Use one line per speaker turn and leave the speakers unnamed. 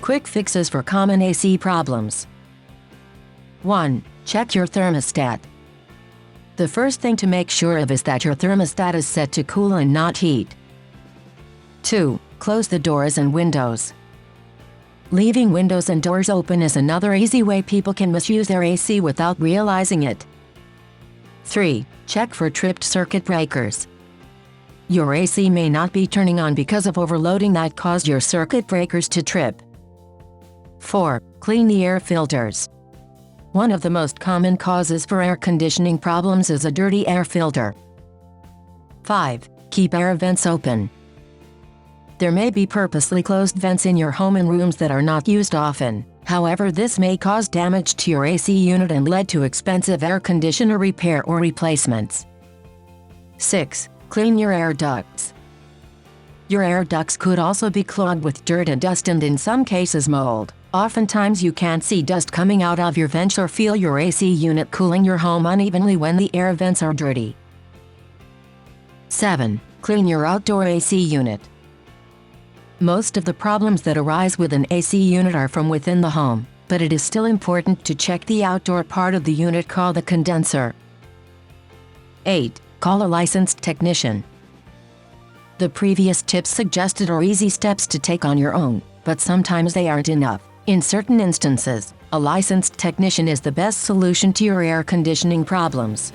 Quick fixes for common AC problems. 1. Check your thermostat. The first thing to make sure of is that your thermostat is set to cool and not heat. 2. Close the doors and windows. Leaving windows and doors open is another easy way people can misuse their AC without realizing it. 3. Check for tripped circuit breakers. Your AC may not be turning on because of overloading that caused your circuit breakers to trip. 4. Clean the air filters. One of the most common causes for air conditioning problems is a dirty air filter. 5. Keep air vents open. There may be purposely closed vents in your home in rooms that are not used often. However, this may cause damage to your AC unit and lead to expensive air conditioner repair or replacements. 6. Clean your air ducts. Your air ducts could also be clogged with dirt and dust and in some cases mold. Oftentimes you can't see dust coming out of your vents or feel your AC unit cooling your home unevenly when the air vents are dirty. 7. Clean your outdoor AC unit. Most of the problems that arise with an AC unit are from within the home, but it is still important to check the outdoor part of the unit called the condenser. 8. Call a licensed technician. The previous tips suggested are easy steps to take on your own, but sometimes they aren't enough. In certain instances, a licensed technician is the best solution to your air conditioning problems.